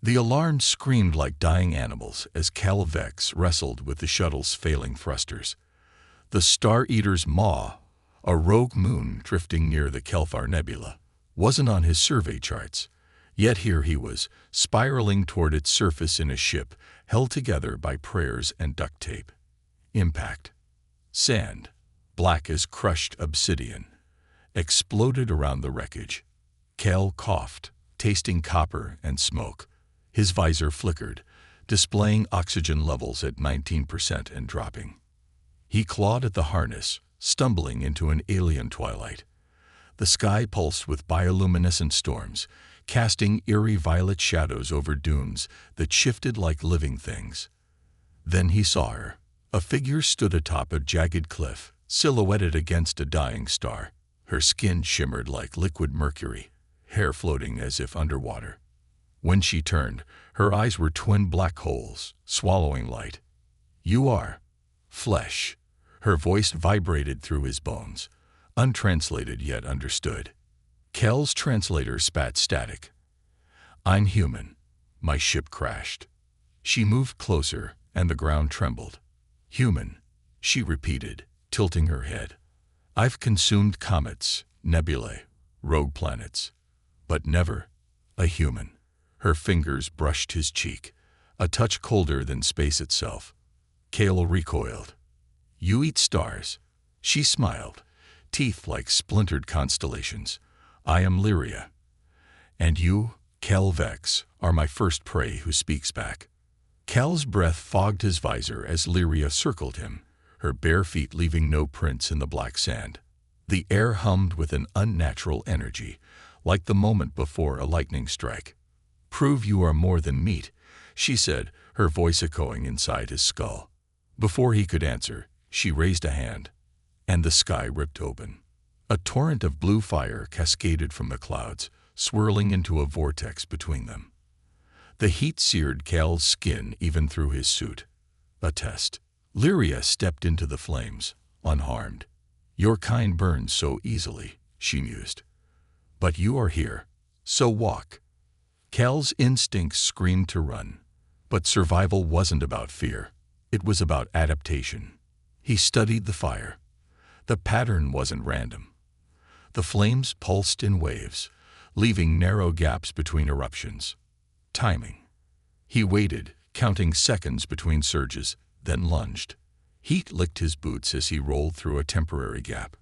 The alarms screamed like dying animals as Cal Vex wrestled with the shuttle's failing thrusters. The Star Eater's maw, a rogue moon drifting near the Kelfar Nebula, wasn't on his survey charts, yet here he was, spiraling toward its surface in a ship held together by prayers and duct tape. Impact. Sand, black as crushed obsidian, exploded around the wreckage. Cal coughed, tasting copper and smoke. His visor flickered, displaying oxygen levels at 19% and dropping. He clawed at the harness, stumbling into an alien twilight. The sky pulsed with bioluminescent storms, casting eerie violet shadows over dunes that shifted like living things. Then he saw her. A figure stood atop a jagged cliff, silhouetted against a dying star. Her skin shimmered like liquid mercury, hair floating as if underwater. When she turned, her eyes were twin black holes, swallowing light. "You are flesh." Her voice vibrated through his bones, untranslated yet understood. Cal's translator spat static. "I'm human. My ship crashed." She moved closer, and the ground trembled. "Human," she repeated, tilting her head. "I've consumed comets, nebulae, rogue planets, but never a human." Her fingers brushed his cheek, a touch colder than space itself. Cal recoiled. "You eat stars." She smiled, teeth like splintered constellations. "I am Lyria. And you, Cal Vex, are my first prey who speaks back." Cal's breath fogged his visor as Lyria circled him, her bare feet leaving no prints in the black sand. The air hummed with an unnatural energy, like the moment before a lightning strike. "Prove you are more than meat," she said, her voice echoing inside his skull. Before he could answer, she raised a hand, and the sky ripped open. A torrent of blue fire cascaded from the clouds, swirling into a vortex between them. The heat seared Cal's skin even through his suit. A test. Lyria stepped into the flames, unharmed. "Your kind burns so easily," she mused. "But you are here, so walk." Cal's instincts screamed to run, but survival wasn't about fear. It was about adaptation. He studied the fire. The pattern wasn't random. The flames pulsed in waves, leaving narrow gaps between eruptions. Timing. He waited, counting seconds between surges, then lunged. Heat licked his boots as he rolled through a temporary gap.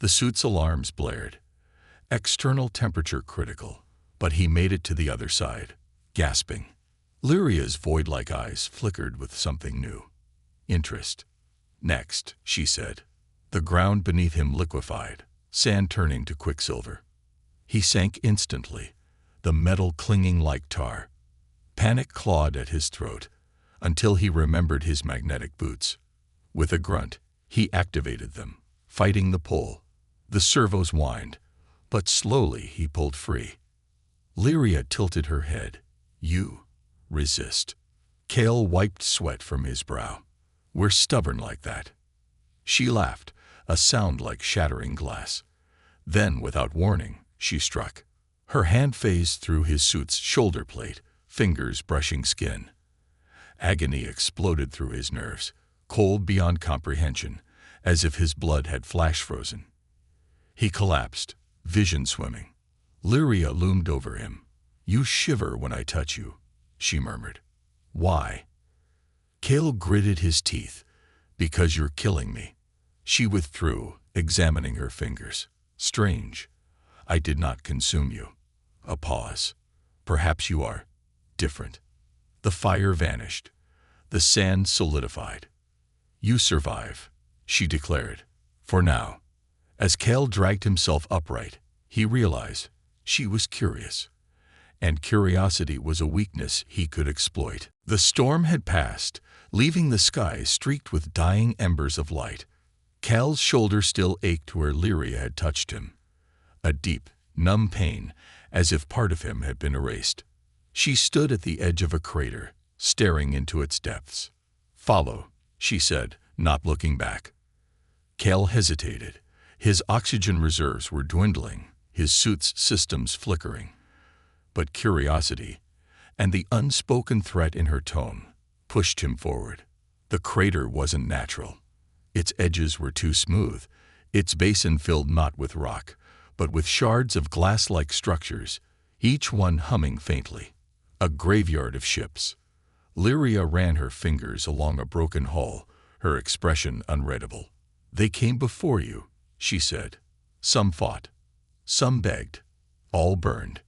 The suit's alarms blared. External temperature critical, but he made it to the other side, gasping. Lyria's void-like eyes flickered with something new. Interest. "Next," she said. The ground beneath him liquefied, sand turning to quicksilver. He sank instantly, the metal clinging like tar. Panic clawed at his throat, until he remembered his magnetic boots. With a grunt, he activated them, fighting the pull. The servos whined, but slowly he pulled free. Lyria tilted her head. "You resist." Cal wiped sweat from his brow. "We're stubborn like that." She laughed, a sound like shattering glass. Then, without warning, she struck. Her hand phased through his suit's shoulder plate, fingers brushing skin. Agony exploded through his nerves, cold beyond comprehension, as if his blood had flash-frozen. He collapsed, vision swimming. Lyria loomed over him. "You shiver when I touch you," she murmured. "Why?" Cal gritted his teeth. "Because you're killing me." She withdrew, examining her fingers. "Strange. I did not consume you." A pause. "Perhaps you are different." The fire vanished. The sand solidified. "You survive," she declared. "For now." As Cal dragged himself upright, he realized she was curious. And curiosity was a weakness he could exploit. The storm had passed, leaving the sky streaked with dying embers of light. Cal's shoulder still ached where Lyria had touched him. A deep, numb pain, as if part of him had been erased. She stood at the edge of a crater, staring into its depths. "Follow," she said, not looking back. Cal hesitated. His oxygen reserves were dwindling, his suit's systems flickering. But curiosity, and the unspoken threat in her tone pushed him forward. The crater wasn't natural. Its edges were too smooth, its basin filled not with rock, but with shards of glass-like structures, each one humming faintly. A graveyard of ships. Lyria ran her fingers along a broken hull, her expression unreadable. "They came before you," she said. "Some fought. Some begged. All burned."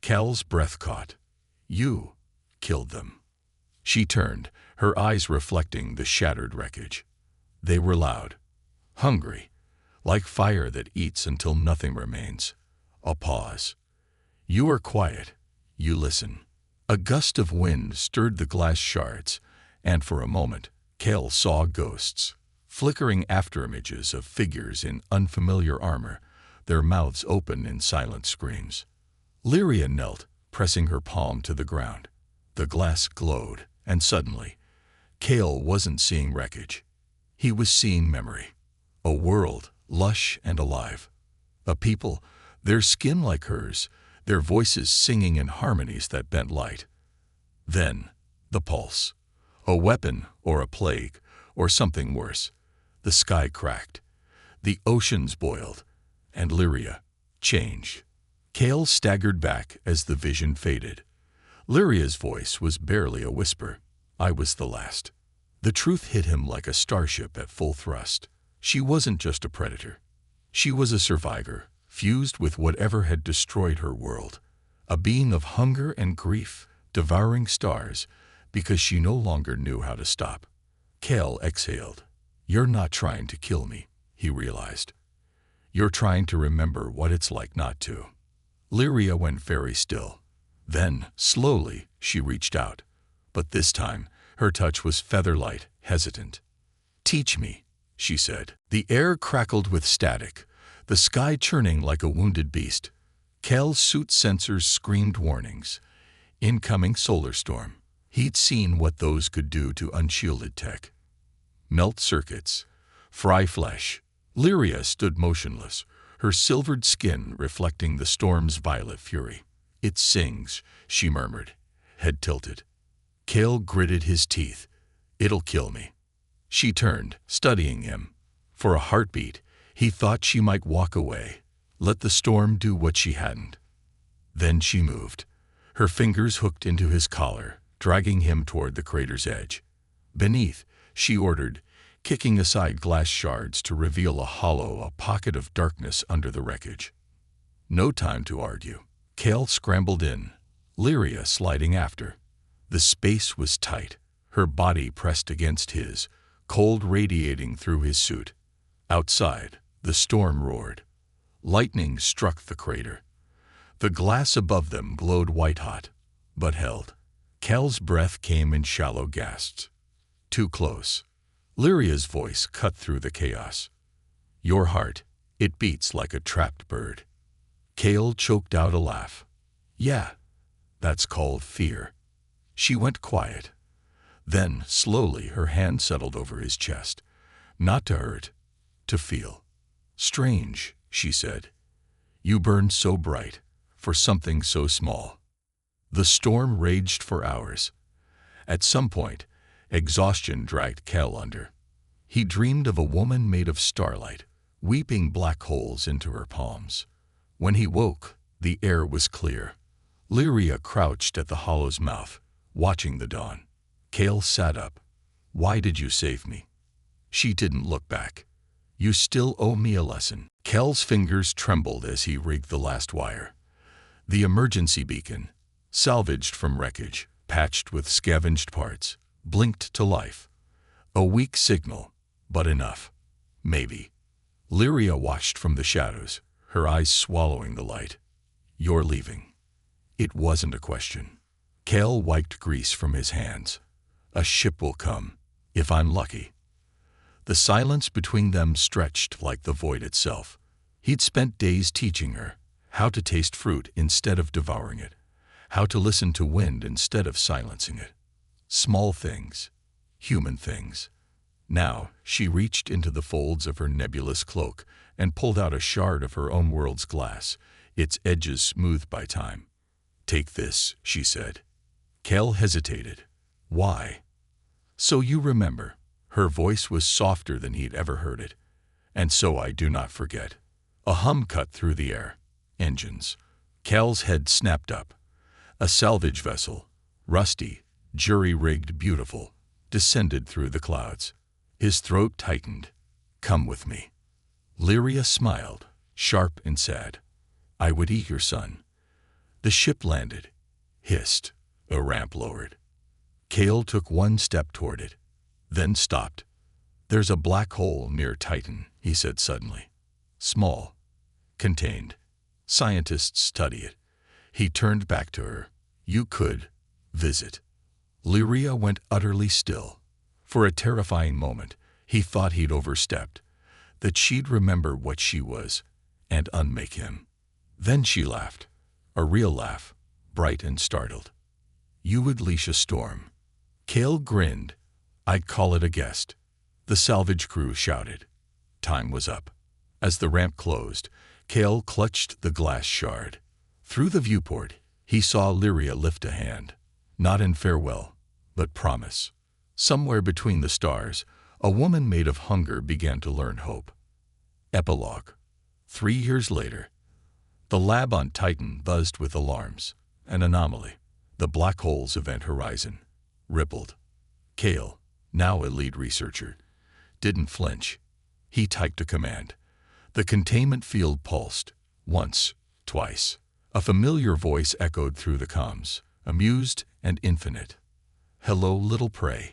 Cal's breath caught. "You killed them." She turned, her eyes reflecting the shattered wreckage. They were loud, hungry, like fire that eats until nothing remains. A pause. "You are quiet. You listen." A gust of wind stirred the glass shards, and for a moment, Cal saw ghosts, flickering afterimages of figures in unfamiliar armor, their mouths open in silent screams. Lyria knelt, pressing her palm to the ground. The glass glowed, and suddenly, Cal wasn't seeing wreckage. He was seeing memory. A world, lush and alive. A people, their skin like hers, their voices singing in harmonies that bent light. Then, the pulse. A weapon, or a plague, or something worse. The sky cracked. The oceans boiled. And Lyria changed. Cal staggered back as the vision faded. Lyria's voice was barely a whisper. "I was the last." The truth hit him like a starship at full thrust. She wasn't just a predator. She was a survivor, fused with whatever had destroyed her world. A being of hunger and grief, devouring stars, because she no longer knew how to stop. Cal exhaled. "You're not trying to kill me," he realized. "You're trying to remember what it's like not to." Lyria went very still. Then, slowly, she reached out. But this time, her touch was feather-light, hesitant. "Teach me," she said. The air crackled with static, the sky churning like a wounded beast. Cal's suit sensors screamed warnings. Incoming solar storm. He'd seen what those could do to unshielded tech. Melt circuits. Fry flesh. Lyria stood motionless, her silvered skin reflecting the storm's violet fury. "It sings," she murmured, head tilted. Cal gritted his teeth. "It'll kill me." She turned, studying him. For a heartbeat, he thought she might walk away, let the storm do what she hadn't. Then she moved. Her fingers hooked into his collar, dragging him toward the crater's edge. "Beneath," she ordered, kicking aside glass shards to reveal a hollow, a pocket of darkness under the wreckage. No time to argue. Cal scrambled in, Lyria sliding after. The space was tight, her body pressed against his, cold radiating through his suit. Outside, the storm roared. Lightning struck the crater. The glass above them glowed white-hot, but held. Cal's breath came in shallow gasps. Too close. Lyria's voice cut through the chaos. "Your heart, it beats like a trapped bird." Cal choked out a laugh. "Yeah, that's called fear." She went quiet. Then, slowly, her hand settled over his chest. "Not to hurt, to feel." "Strange," she said. "You burned so bright, for something so small." The storm raged for hours. At some point, exhaustion dragged Cal under. He dreamed of a woman made of starlight, weeping black holes into her palms. When he woke, the air was clear. Lyria crouched at the hollow's mouth, watching the dawn. Cal sat up. "Why did you save me?" She didn't look back. "You still owe me a lesson." Cal's fingers trembled as he rigged the last wire. The emergency beacon, salvaged from wreckage, patched with scavenged parts, blinked to life. A weak signal, but enough. Maybe. Lyria watched from the shadows, her eyes swallowing the light. "You're leaving." It wasn't a question. Cal wiped grease from his hands. "A ship will come, if I'm lucky." The silence between them stretched like the void itself. He'd spent days teaching her how to taste fruit instead of devouring it, how to listen to wind instead of silencing it. Small things, human things. Now she reached into the folds of her nebulous cloak and pulled out a shard of her own world's glass, its edges smoothed by time. "Take this," she said. Cal hesitated. Why? So you remember. Her voice was softer than he'd ever heard it. And so I do not forget. A hum cut through the air. Engines. Cal's head snapped up. A salvage vessel, rusty, jury-rigged, beautiful, descended through the clouds. His throat tightened. Come with me. Lyria smiled, sharp and sad. I would eat your son. The ship landed. Hissed. A ramp lowered. Cal took one step toward it, then stopped. There's a black hole near Titan, he said suddenly. Small. Contained. Scientists study it. He turned back to her. You could visit. Lyria went utterly still. For a terrifying moment, he thought he'd overstepped, that she'd remember what she was and unmake him. Then she laughed. A real laugh, bright and startled. You would leash a storm. Cal grinned. I'd call it a guest. The salvage crew shouted. Time was up. As the ramp closed, Cal clutched the glass shard. Through the viewport, he saw Lyria lift a hand. Not in farewell, but promise. Somewhere between the stars, a woman made of hunger began to learn hope. Epilogue. 3 years later. The lab on Titan buzzed with alarms. An anomaly. The black hole's event horizon. Rippled. Cal, now a lead researcher, didn't flinch. He typed a command. The containment field pulsed. Once, twice. A familiar voice echoed through the comms, amused and infinite. Hello, little prey.